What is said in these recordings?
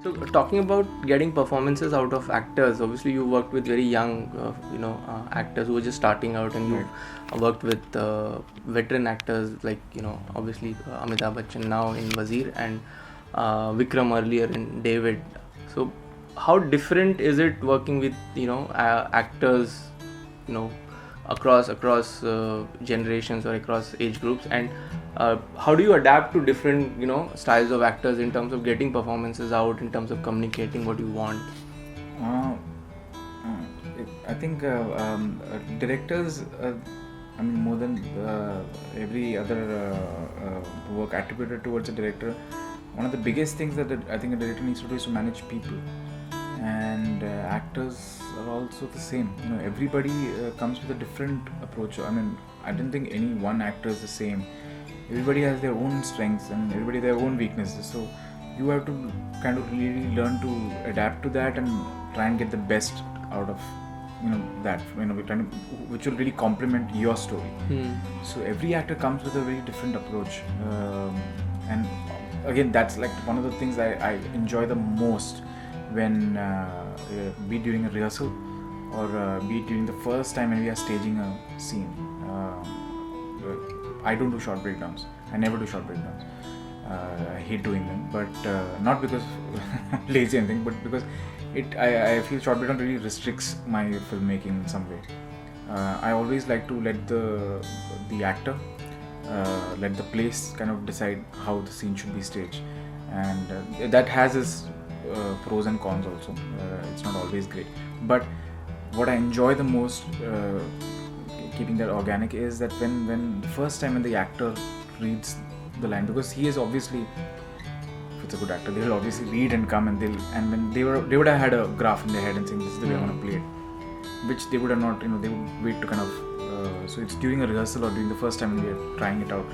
So talking about getting performances out of actors, obviously you worked with very young, actors who were just starting out, and you worked with veteran actors like obviously Amitabh Bachchan now in Wazir and Vikram earlier in David. So how different is it working with actors, across generations or across age groups, and how do you adapt to different styles of actors in terms of getting performances out, in terms of communicating what you want? I think directors, more than every other work attributed towards a director, one of the biggest things that I think a director needs to do is to manage people. And actors are also the same. Everybody comes with a different approach. I don't think any one actor is the same. Everybody has their own strengths and everybody their own weaknesses. So you have to kind of really learn to adapt to that and try and get the best out of that. Which will really complement your story. So every actor comes with a very different approach, and again, that's like one of the things I enjoy the most. When be it during a rehearsal or be it during the first time when we are staging a scene, I don't do short breakdowns. I never do short breakdowns. I hate doing them, but not because lazy or anything, but because I feel short breakdown really restricts my filmmaking in some way. I always like to let the actor, let the place kind of decide how the scene should be staged, and that has its pros and cons also. It's not always great, but what I enjoy the most, keeping that organic, is that when the first time when the actor reads the line, because he is obviously, if it's a good actor, they will obviously read and come and when they would have had a graph in their head and saying this is the way I want to play it, which they would have not, they would wait to kind of, so it's during a rehearsal or during the first time when we are trying it out,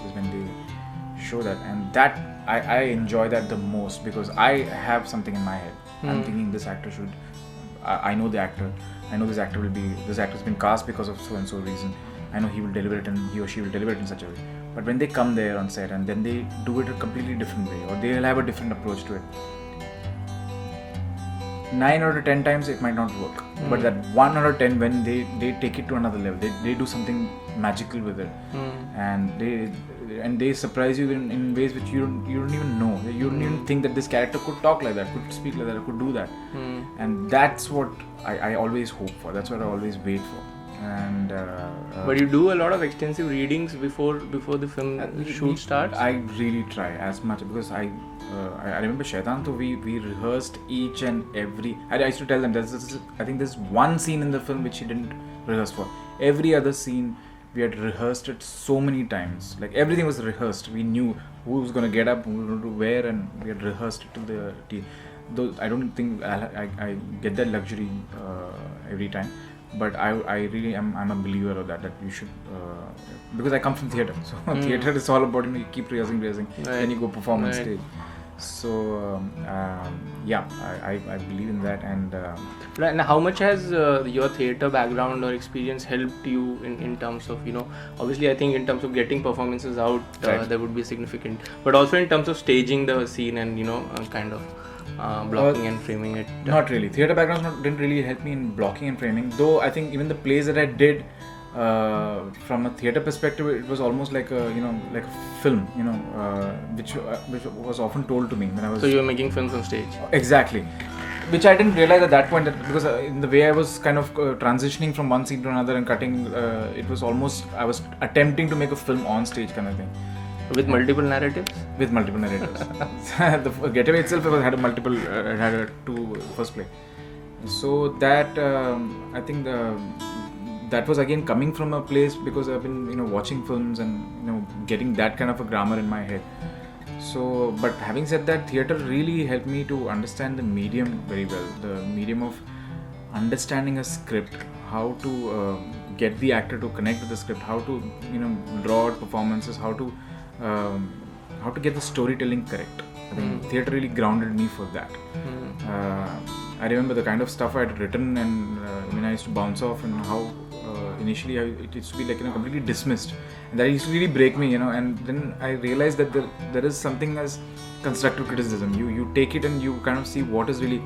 is when they show that, and that I enjoy that the most, because I have something in my head. I'm thinking this actor should, I know the actor, I know this actor's been cast because of so and so reason, I know he will deliver it and he or she will deliver it in such a way. But when they come there on set and then they do it a completely different way, or they'll have a different approach to it, 9 out of 10 times it might not work, but that 1 out of 10 when they take it to another level, they do something magical with it, and they surprise you in ways which you don't even know. You don't even think that this character could talk like that, could speak like that, could do that, and that's what I always hope for. That's what I always wait for. And but you do a lot of extensive readings before the film shoot starts? I really try as much, because I remember Shaitan, so we rehearsed each and every. I used to tell them I think there's one scene in the film which he didn't rehearse for. Every other scene we had rehearsed it so many times. Like everything was rehearsed. We knew who was going to get up, who was going to wear, and we had rehearsed it to the T. Though I don't think I get that luxury every time. But I really am. I'm a believer of that you should, because I come from theatre. So theatre is all about you keep rehearsing, then you go perform on stage. So I believe in that. And and how much has your theatre background or experience helped you in terms of obviously I think in terms of getting performances out, there would be significant, but also in terms of staging the scene and kind of blocking and framing it? Not really. Theatre background didn't really help me in blocking and framing, though I think even the plays that I did, from a theatre perspective, it was almost like a like a film, which was often told to me when I was. So you were making films on stage. Exactly, which I didn't realize at that point, because in the way I was kind of transitioning from one scene to another and cutting, it was almost I was attempting to make a film on stage kind of thing. With multiple narratives? With multiple narratives. The Getaway itself had a multiple, had a two first play. So that I think that was again coming from a place because I've been watching films and getting that kind of a grammar in my head. So, but having said that, theatre really helped me to understand the medium very well. The medium of understanding a script, how to get the actor to connect with the script, how to draw out performances, how to get the storytelling correct. I think theatre really grounded me for that. I remember the kind of stuff I had written and when I used to bounce off, and how initially it used to be like, you know, completely dismissed, and that used to really break me, you know. And then I realized that there is something as constructive criticism. You take it and you kind of see what is really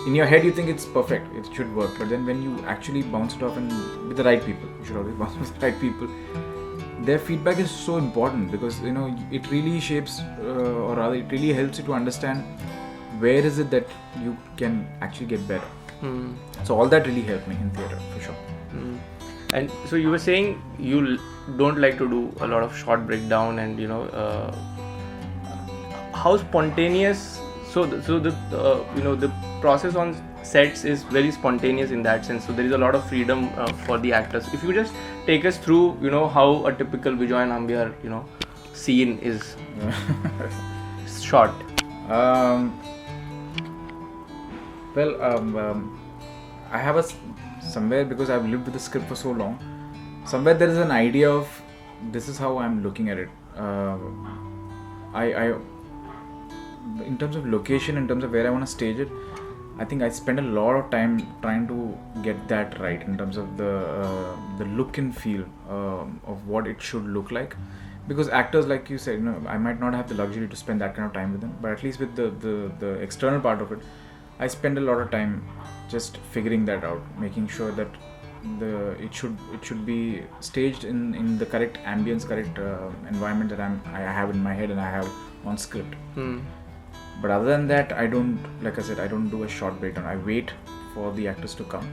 in your head. You think it's perfect, it should work, but then when you actually bounce it off and with the right people, you should always bounce with the right people. Their feedback is so important because, you know, it really shapes or rather it really helps you to understand where is it that you can actually get better. So all that really helped me in theatre for sure. And so you were saying you don't like to do a lot of short breakdown, and you know, how spontaneous. So the you know, the process on sets is very spontaneous in that sense. So there is a lot of freedom for the actors. If you just take us through, you know, how a typical Bejoy Nambiar, you know, scene is shot. I have somewhere, because I've lived with the script for so long, somewhere there is an idea of this is how I'm looking at it. I in terms of location, in terms of where I want to stage it, I think I spend a lot of time trying to get that right in terms of the look and feel of what it should look like. Because actors, like you said, you know, I might not have the luxury to spend that kind of time with them, but at least with the external part of it, I spend a lot of time just figuring that out, making sure that it should be staged in the correct ambience, correct environment that I have in my head and I have on script. But other than that, I don't, like I said, I don't do a short breakdown. I wait for the actors to come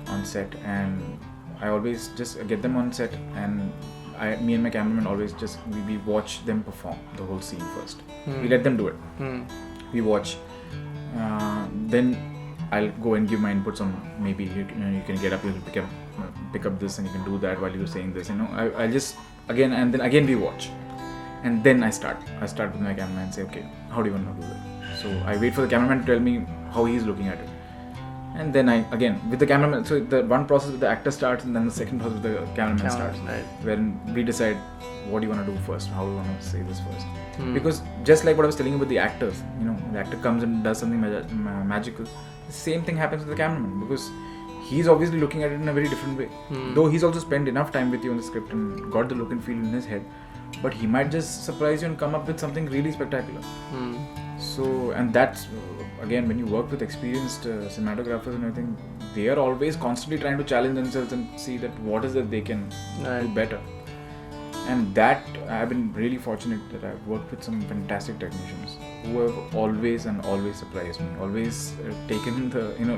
on set, and I always just get them on set, and me and my cameraman always just we watch them perform the whole scene first. We let them do it. We watch. Then I'll go and give my inputs on, maybe you can get up, you can pick up this and you can do that while you're saying this. You know, I'll just again we watch. And then I start with my cameraman and say, okay, how do you want to do that? So I wait for the cameraman to tell me how he's looking at it. And then again, with the cameraman, so the one process with the actor starts, and then the second process with the cameraman starts. Right. When we decide what do you want to do first, how do you want to say this first. Because just like what I was telling you about the actors, you know, the actor comes and does something magical. The same thing happens with the cameraman, because he's obviously looking at it in a very different way. Though he's also spent enough time with you on the script and got the look and feel in his head, but he might just surprise you and come up with something really spectacular. So, and that's again, when you work with experienced cinematographers and everything, they are always constantly trying to challenge themselves and see that what is that they can do better. And that I've been really fortunate that I've worked with some fantastic technicians who have always surprised me, always taken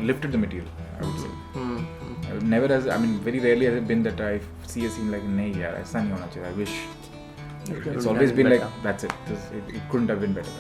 lifted the material, I would say. Never very rarely has it been that I see a scene like, nahi yaar, aisa nahi hona chahiye, I wish. It's always been better. Like, that's it. It couldn't have been better.